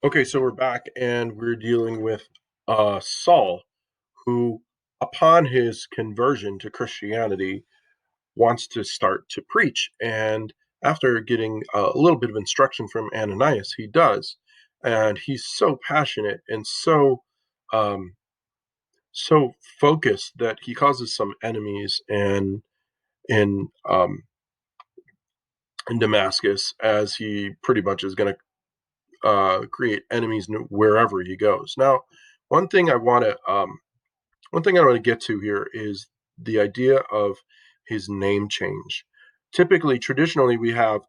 Okay, so we're back and we're dealing with Saul, who, upon his conversion to Christianity, wants to start to preach. And after getting a little bit of instruction from Ananias, he does. And he's so passionate and um, so focused that he causes some enemies in in Damascus, as he pretty much is going to create enemies wherever he goes. Now, one thing I want to one thing I want to get to here is the idea of his name change. Typically, traditionally, we have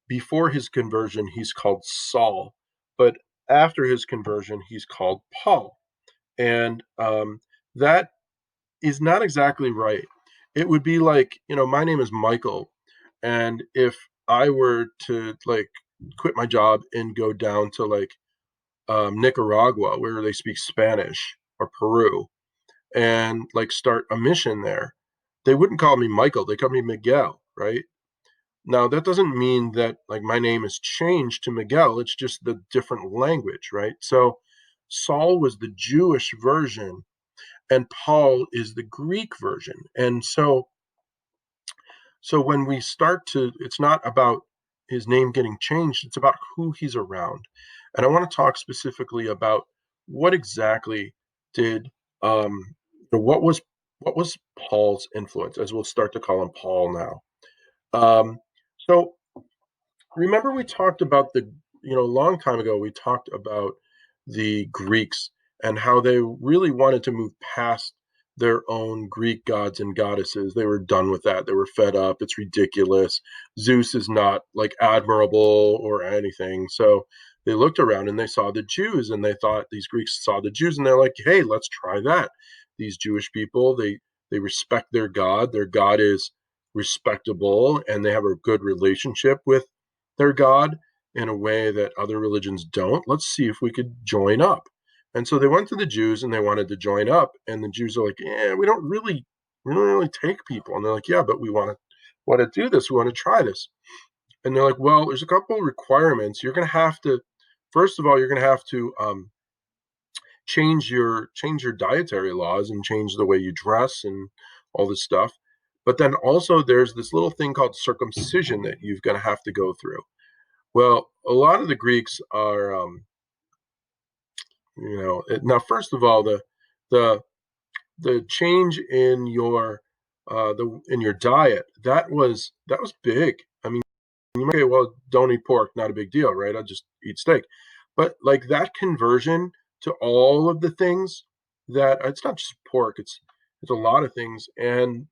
before his conversion, he's called Saul, but after his conversion, he's called Paul, and that is not exactly right. It would be like, my name is Michael, and if I were to like quit my job and go down to like Nicaragua, where they speak Spanish, or Peru, and like start a mission there, they wouldn't call me Michael. They call me Miguel, right? Now that doesn't mean that like my name is changed to Miguel. It's just the different language, right? So Saul was the Jewish version, and Paul is the Greek version. And so when we start to, it's not about his name getting changed, it's about who he's around. And I want to talk specifically about what exactly did, what was Paul's influence, as we'll start to call him Paul now. So remember we talked about a long time ago, we talked about the Greeks and how they really wanted to move past their own Greek gods and goddesses. They were done with that. They were fed up. It's ridiculous. Zeus is not like admirable or anything. So they looked around and they saw the Jews, and they thought, these Greeks saw the Jews and they're like, hey, let's try that. These Jewish people, they respect their God. Their God is respectable, and they have a good relationship with their God in a way that other religions don't. Let's see if we could join up. And so they went to the Jews and they wanted to join up. And the Jews are like, yeah, we don't really take people. And they're like, yeah, but we want to do this. We want to try this. And they're like, well, there's a couple of requirements. You're going to have to, first of all, you're going to have to change your dietary laws and change the way you dress and all this stuff. But then also there's this little thing called circumcision that you're going to have to go through. Well, a lot of the Greeks are, now first of all, the the change in your diet, that was big. I mean, you might say, well, don't eat pork, not a big deal, right? I'll just eat steak. But like that conversion to all of the things, that it's not just pork, it's a lot of things, and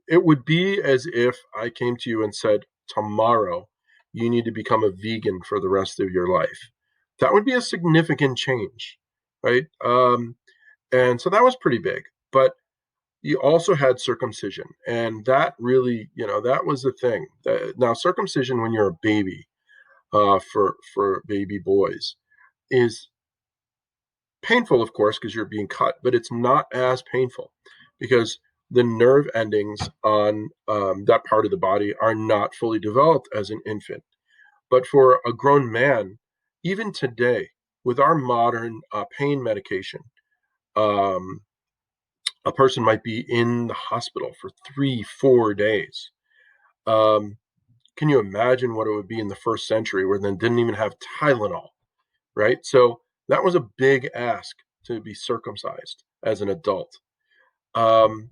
it would be as if I came to you and said, tomorrow, you need to become a vegan for the rest of your life. That would be a significant change, right? And so that was pretty big. But you also had circumcision, and that really, that was the thing. Now, circumcision when you're a baby, for baby boys, is painful, of course, because you're being cut, but it's not as painful because the nerve endings on that part of the body are not fully developed as an infant. But for a grown man, even today, with our modern pain medication, um, a person might be in the hospital for 3, 4 days. Um, can you imagine what it would be in the first century, where they didn't even have Tylenol, right? So that was a big ask to be circumcised as an adult. Um,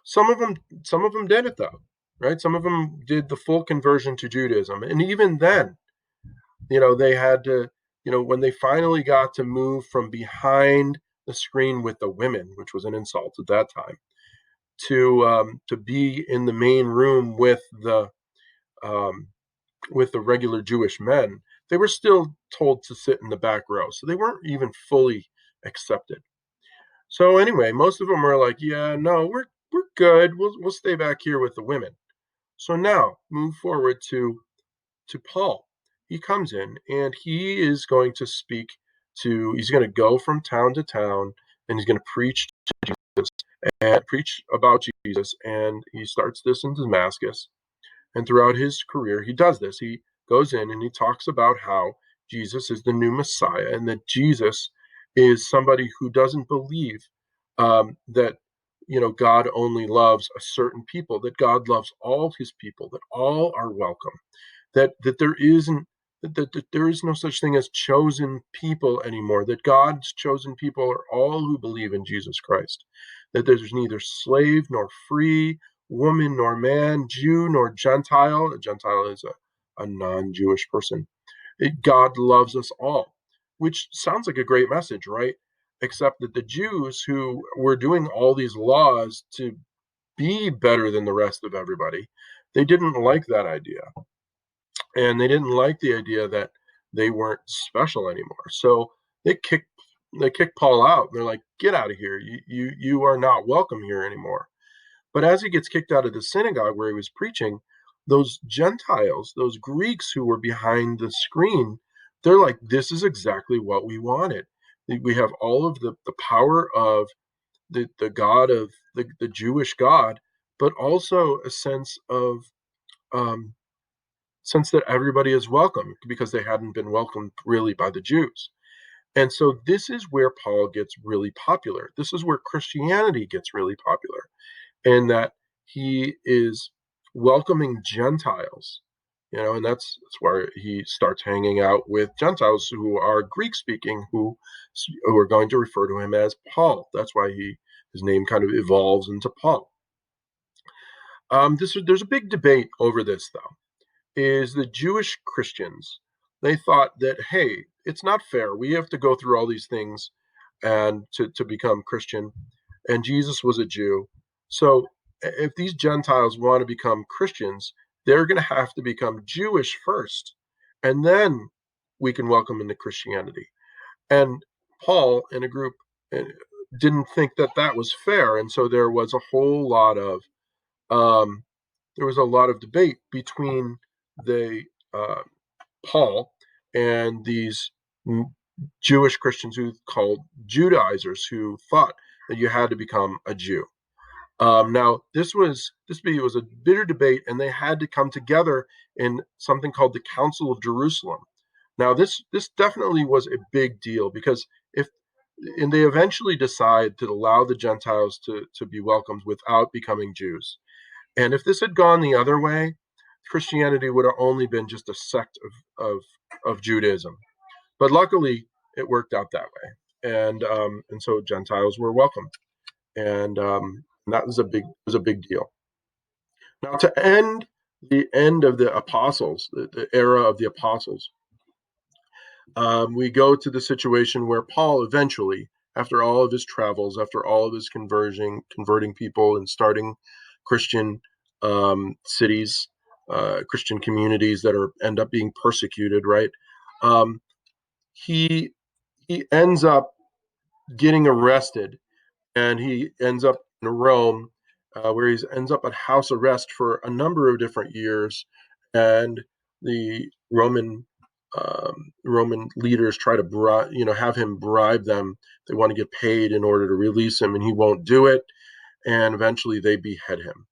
some of them did it though, right? Some of them did the full conversion to Judaism, and even then, they had to, when they finally got to move from behind the screen with the women, which was an insult at that time, to be in the main room um, with the regular Jewish men, they were still told to sit in the back row, so they weren't even fully accepted. So anyway, most of them were like, "Yeah, no, we're good. We'll stay back here with the women." So now move forward to Paul. He comes in and he is going to speak he's going to go from town to town, and he's going to preach and preach about Jesus. And he starts this in Damascus. And throughout his career, he does this. He goes in and he talks about how Jesus is the new Messiah, and that Jesus is somebody who doesn't believe that God only loves a certain people, that God loves all his people, that all are welcome, that there isn't that there is no such thing as chosen people anymore, that God's chosen people are all who believe in Jesus Christ, that there's neither slave nor free, woman nor man, Jew nor Gentile. A Gentile is a non-Jewish person. God loves us all, which sounds like a great message, right? Except that the Jews who were doing all these laws to be better than the rest of everybody, they didn't like that idea. And they didn't like the idea that they weren't special anymore. So they kicked they kicked Paul out. They're like, "Get out of here. You are not welcome here anymore." But as he gets kicked out of the synagogue where he was preaching, those Gentiles, those Greeks who were behind the screen, they're like, "This is exactly what we wanted. We have all of the power of the God of the Jewish God, but also a um, sense that everybody is welcome because they hadn't been welcomed really by the Jews." And so this is where Paul gets really popular. This is where Christianity gets really popular, in that he is welcoming Gentiles, and that's where he starts hanging out with Gentiles who are Greek speaking, who are going to refer to him as Paul. That's why his name kind of evolves into Paul. There's a big debate over this, though. Is the Jewish Christians, they thought that, hey, it's not fair. We have to go through all these things and to become Christian. And Jesus was a Jew. So if these Gentiles want to become Christians, they're going to have to become Jewish first. And then we can welcome into Christianity. And Paul and a group uh, didn't think that that was fair. And so um, there was a lot of debate between the uh, Paul and these Jewish Christians who called Judaizers, who thought that you had to become a Jew. Now, this was a bitter debate, and they had to come together in something called the Council of Jerusalem. Now, this definitely was a big deal, because if and they eventually decide to allow the Gentiles to be welcomed without becoming Jews. And if this had gone the other way, Christianity would have only been just a sect of Judaism. But luckily, it worked out that way, and so Gentiles were welcomed, and that was a big deal. Now, to end the end of the apostles, the era of the apostles, we go to the situation where Paul eventually, after all of his travels, after all of his converting people and starting Christian cities, Christian communities that end up being persecuted, right? Um, he he ends up getting arrested, and he ends up in Rome, where he ends up at house arrest for a number of different years, and the Roman leaders try to have him bribe them. They want to get paid in order to release him, and he won't do it. And eventually, they behead him.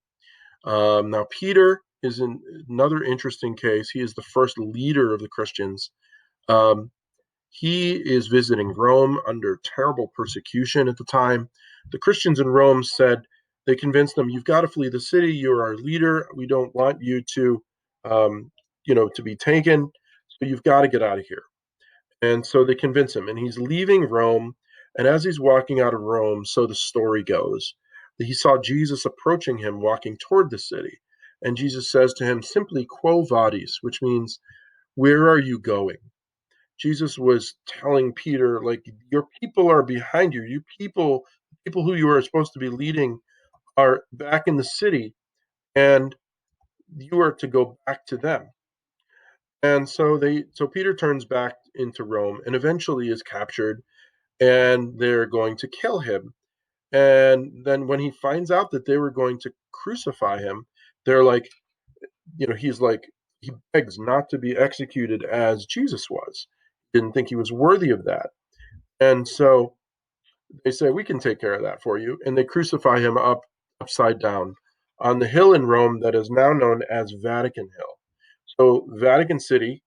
Now, Peter is another interesting case. He is the first leader of the Christians. Um, he is visiting Rome under terrible persecution at the time. The Christians in Rome said, they convinced them, "You've got to flee the city. You're our leader. We don't want you um, to be taken. So you've got to get out of here." And so they convince him, and he's leaving Rome. And as he's walking out of Rome, so the story goes, that he saw Jesus approaching him, walking toward the city. And Jesus says to him simply, "Quo vadis," which means, "Where are you going?" Jesus was telling Peter, like, your people are behind you. People who you are supposed to be leading are back in the city, and you are to go back to them. And so Peter turns back into Rome and eventually is captured, and they're going to kill him. And then when he finds out that they were going to crucify him, they're like, he's like, he begs not to be executed as Jesus was. Didn't think he was worthy of that. And so they say, "We can take care of that for you." And they crucify him upside down on the hill in Rome that is now known as Vatican Hill. So Vatican City